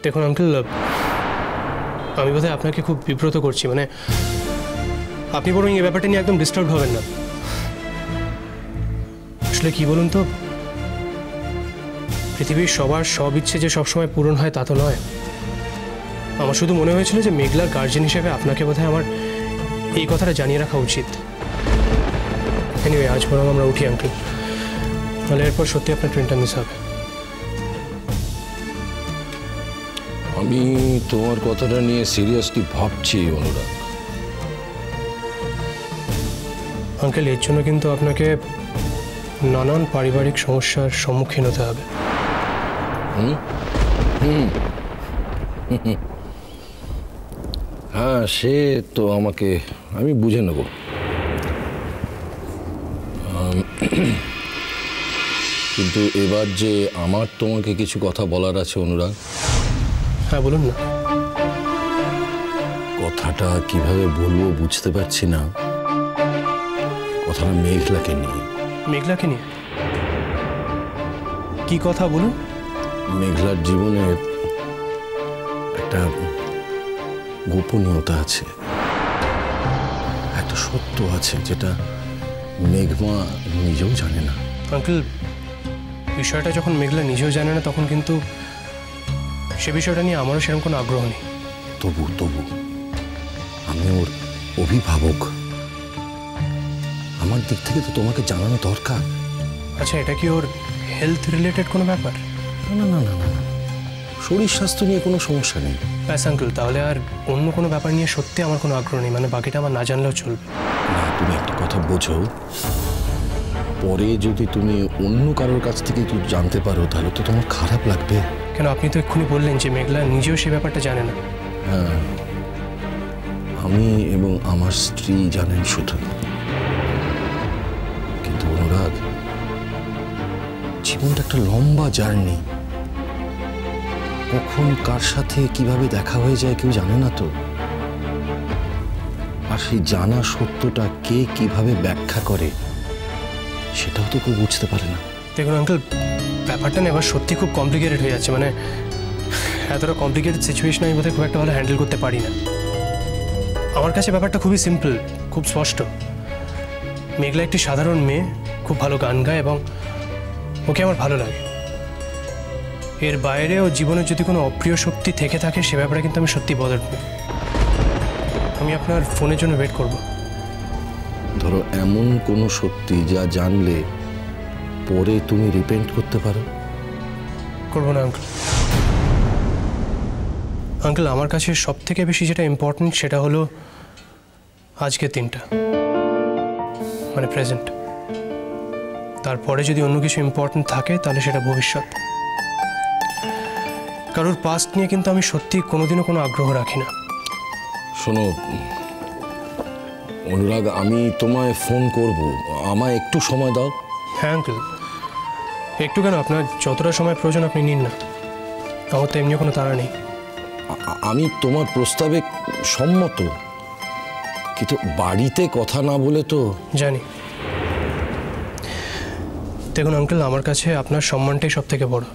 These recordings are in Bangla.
দেখুন আঙ্কেল, আমি বোধহয় আপনাকে খুব বিব্রত করছি, মানে আপনি বরং এই ব্যাপারটা নিয়ে একদম ডিস্টার্ব হবেন না। আসলে কি বলুন তো, পৃথিবীর সবার সব ইচ্ছে যে সবসময় পূরণ হয় তা তো নয়। আমার শুধু মনে হয়েছিল যে মেঘলার গার্জেন হিসেবে আপনাকে বোধহয় আমার এই কথাটা জানিয়ে রাখা উচিত। এনিওয়ে, আজ বরং আমরা উঠি আঙ্কেল, তাহলে এরপর সত্যি আপনার ট্রেনটা মিস হবে। আমি তোমার কথাটা নিয়ে সিরিয়াসলি ভাবছি অনুরাগ। আঙ্কেল, এর জন্য কিন্তু আপনাকে নানান পারিবারিক সমস্যার সম্মুখীন হতে হবে। হ্যাঁ, সে তো আমি বুঝে নেব। কিন্তু এবার যে আমার তোমাকে কিছু কথা বলার আছে অনুরাগ। হ্যাঁ, বলুন না। কথাটা কিভাবে বলবো বুঝতে পারছি না। কথাটা মেঘলাকে নিয়ে। মেঘলাকে নিয়ে কি কথা বলুন? মেঘলার জীবনে একটা গোপনীয়তা আছে, একটা সত্য আছে যেটা মেঘমা নিজেও জানে না। আঙ্কেল, বিষয়টা যখন মেঘলা নিজেও জানে না, তখন কিন্তু সে বিষয়টা নিয়ে আমারও সেরকম কোনো আগ্রহ নেই। তবু আমি ওর অভিভাবক, আমার দিক থেকে তো তোমাকে জানানো দরকার। আচ্ছা, এটা কি ওর হেলথ রিলেটেড কোনো ব্যাপার? না না না না, শরীর স্বাস্থ্য নিয়ে কোনো সমস্যা নেই। ব্যাস আঙ্কেল, তাহলে আর অন্য কোনো ব্যাপার নিয়ে সত্যি আমার কোনো আগ্রহ নেই, মানে বাকিটা আমার না জানলেও চলবে। না, তুমি একটা কথা বোঝো, পরে যদি তুমি অন্য কারোর কাছ থেকে কিছু জানতে পারো তাহলে তো তোমার খারাপ লাগবে। কেন? আপনি তো এক্ষুনি বললেন যে মেঘলা নিজেও সেই ব্যাপারটা জানে না। হ্যাঁ, আমি এবং আমার স্ত্রী জানেন শুধু। কিন্তু অনুরাগ, জীবনটা একটা লম্বা জার্নি, কখন কার সাথে কিভাবে দেখা হয়ে যায় কেউ জানে না তো। আর সেই জানা সত্যটা কে কিভাবে ব্যাখ্যা করে সেটাও তো কেউ বুঝতে পারে না। দেখুন আঙ্কেল, ব্যাপারটা না এবার সত্যি খুব কমপ্লিকেটেড হয়ে যাচ্ছে, মানে এতটা কমপ্লিকেটেড সিচুয়েশন আমি বোধহয় খুব একটা ভালো হ্যান্ডেল করতে পারি না। আমার কাছে ব্যাপারটা খুবই সিম্পল, খুব স্পষ্ট। মেঘলা একটি সাধারণ মেয়ে, খুব ভালো গান গায় এবং ওকে আমার ভালো লাগে। এর বাইরে ও জীবনে যদি কোনো অপ্রিয় শক্তি থেকে থাকে সে ব্যাপারে কিন্তু আমি সত্যি বদল। আমি আপনার ফোনের জন্য ওয়েট করব। ধরো এমন কোনো সত্যি যা জানলে পরে তুমি রিপেন্ট করতে পারো। করবো না আঙ্কেল। আঙ্কেল, আমার কাছে সব থেকে বেশি যেটা ইম্পর্টেন্ট সেটা হলো আজকের দিনটা, মানে প্রেজেন্ট। তারপরে যদি অন্য কিছু ইম্পর্টেন্ট থাকে তাহলে সেটা ভবিষ্যৎ। কারোর পাস্ট নিয়ে কিন্তু আমি সত্যি কোনোদিনও কোনো আগ্রহ রাখি না। শোনো অনুরাগ, আমি তোমায় ফোন করব, আমায় একটু সময় দাও। হ্যাঁ আঙ্কেল, একটু কেন, আপনার যতটা সময় প্রয়োজন আপনি নিন না, আমার তো এমনি কোনো তাড়া নেই। আমি তোমার প্রস্তাবে সম্মত, কিন্তু বাড়িতে কথা না বলে তো। জানি। দেখুন আঙ্কেল, আমার কাছে আপনার সম্মানটাই সব থেকে বড়,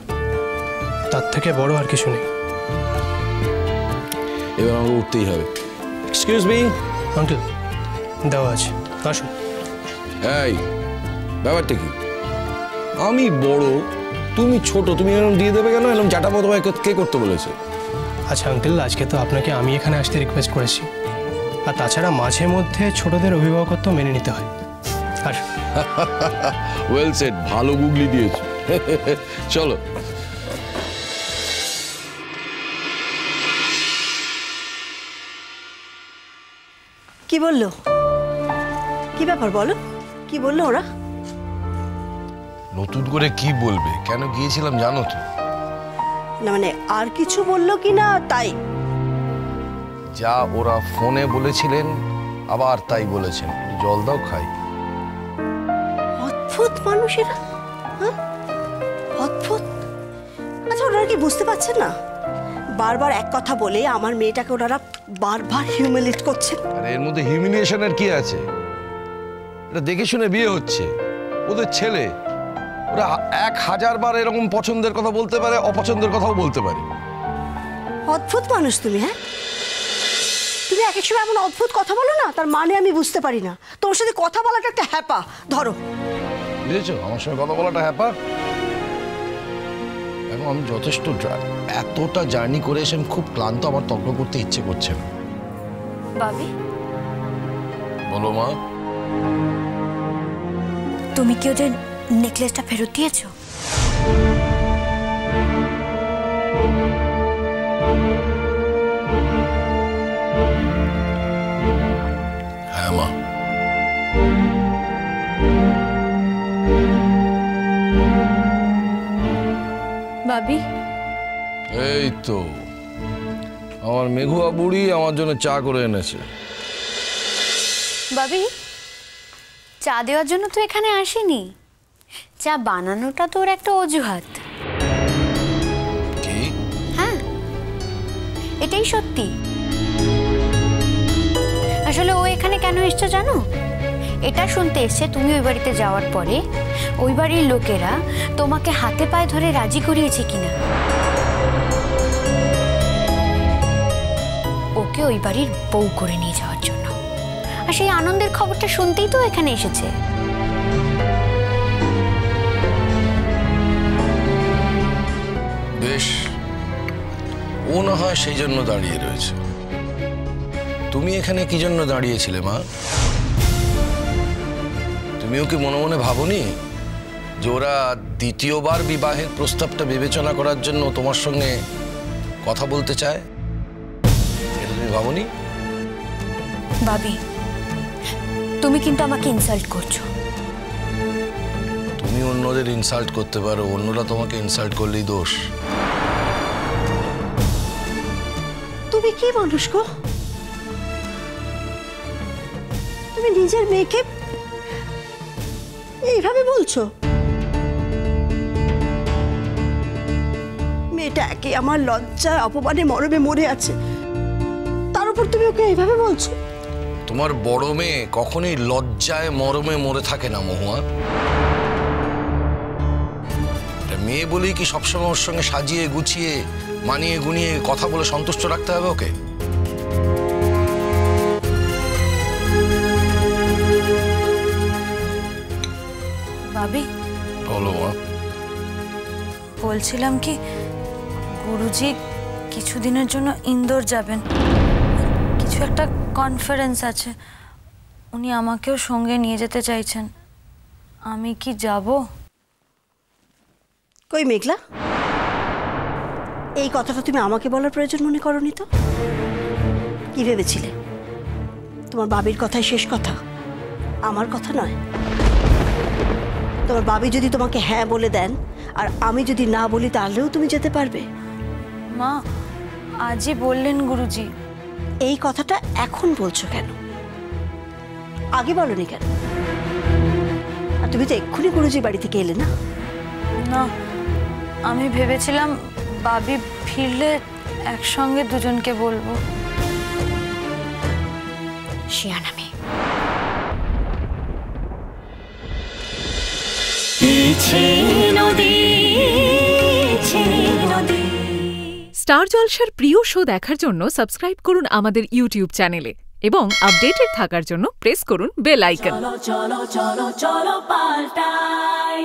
তার থেকে বড় আর কিছু নেই। এবার আমাকে উঠতেই হবে। এক্সকিউজ মি আঙ্কেল, দেওয়া আছে, আসুন। এই ব্যাপারটা কি? আমি বড়, তুমি ছোট, তুমি এরকম দিয়ে দেবে কেন? এরকম জাটা মতো কে করতে বলেছে? আচ্ছা আঙ্কেল, আজকে তো আপনাকে আমি এখানে আসতে রিকোয়েস্ট করেছি, আর তাছাড়া মাঝে মধ্যে ছোটদের অভিভাবকত্ব মেনে নিতে হয়। আর ওয়েল সেড, ভালো গুগলি দিয়েছো। চলো। কি বললো? কি ব্যাপার বলো, কি বললো ওরা? নতুন করে কি বলবে? কেন গিয়েছিলাম জানো তো? না মানে আর কিছু বললো কি না তাই? যা ওরা ফোনে বলেছিলেন আবার তাই বলেছেন। জল দাও খাই। অদ্ভুত মানুষেরা, হ্যাঁ অদ্ভুত। আচ্ছা, ওনারা কি বুঝতে পারছেন না? বারবার এক কথা বলে আমার মেয়েটাকে ওনারা বারবার হিউমিলিয়েট করছেন। আর এর মধ্যে হিউমিলিয়েশনের কি আছে? এটা দেখে শুনে বিয়ে হচ্ছে, ওদের ছেলে। ওরা 1000 বার এরকম পছন্দের কথা বলতে পারে, অপছন্দের কথাও বলতে পারে। অদ্ভুত মানুষ তুমি। হ্যাঁ, তুমি এক এক সময় এমন অদ্ভুত কথা বলো না, তার মানে আমি বুঝতে পারি না। তোমার সাথে কথা বলাটা একটা হ্যাপা। ধরো, বুঝেছো আমার সঙ্গে কথা বলাটা হ্যাপা? এবং আমি যথেষ্ট এতটা জার্নি করে এসে আমি খুব ক্লান্ত, আমার তর্ক করতে ইচ্ছে করছে না। বাবি, বলো মা। তুমি কি ওদের নেকলেসটা ফেরত দিয়েছো? হ্যাঁ মা। বাবি, এই তো আমার মেঘুয়া বুড়ি আমার জন্য চা করে এনেছে। বাবি, চা দেওয়ার জন্য তো এখানে আসেনি, চা বানানোটা তোর একটা অজুহাত। কি? হ্যাঁ, এটাই সত্যি। আসলে ও এখানে কেন এসছে জানো? এটা শুনতে এসছে তুমি ওই বাড়িতে যাওয়ার পরে ওই বাড়ির লোকেরা তোমাকে হাতে পায়ে ধরে রাজি করিয়েছে কিনা, ওকে ওই বাড়ির বউ করে নিয়ে যাওয়ার জন্য। আর সেই আনন্দের খবরটা শুনতেই তো এখানে এসেছে। বেশ, ও না হয় সেই জন্য দাঁড়িয়ে রয়েছে। তুমি এখানে কি জন্য দাঁড়িয়েছিলে মা? তুমি ওকে মনে মনে ভাবনি যে ওরা দ্বিতীয়বার বিবাহের প্রস্তাবটা বিবেচনা করার জন্য তোমার সঙ্গে কথা বলতে চায়? এটা তুমি ভাবনি? বাবি, তুমি কিন্তু আমাকে ইনসাল্ট করছো। তুমি অন্যদের ইনসাল্ট করতে পারো, অন্যরা তোমাকে ইনসাল্ট করলেই দোষ। তুমি কি মানুষ গো? তুমি নিজের মেয়েকে এইভাবে বলছো? মেয়েটা একে আমার লজ্জায় অপমানে মরমে মরে আছে, তার উপর তুমি ওকে এইভাবে বলছো? তোমার বড় মেয়ে কখনোই লজ্জায় মরমে মরে থাকে না মহুয়া। মেয়ে বলেই কি সবসময় ওর সঙ্গে সাজিয়ে গুছিয়ে মানিয়ে গুনিয়ে কথা বলে সন্তুষ্ট রাখতে হবে ওকে? ভাবি, বলো মা। বলছিলাম কি, গুরুজি কিছুদিনের জন্য ইন্দোর যাবেন, কিছু একটা কনফারেন্স আছে, উনি আমাকেও সঙ্গে নিয়ে যেতে চাইছেন। আমি কি যাব? কই মেঘলা, এই কথাটা তুমি আমাকে বলার প্রয়োজন মনে করনি তো? কি ভেবেছিলে তোমার বাবির কথাই শেষ কথা, আমার কথা নয়? তোমার বাবি যদি তোমাকে হ্যাঁ বলে দেন আর আমি যদি না বলি, তাহলেও তুমি যেতে পারবে? মা, আজই বললেন গুরুজি। এই কথাটা এখন বলছো কেন? আগে বলনি কেন? আর তুমি তো এক্ষুনি গুরুজির বাড়ি থেকে এলে না? না, আমি ভেবেছিলাম বাবি ফিরলে একসঙ্গে দুজনকে বলবো। শিয়ানা মেয়ে। স্টার জলসার প্রিয় শো দেখার জন্য সাবস্ক্রাইব করুন আমাদের ইউটিউব চ্যানেলে এবং আপডেটেড থাকার জন্য প্রেস করুন বেল আইকন। চলো চলো চলো চলো পাল্টাই।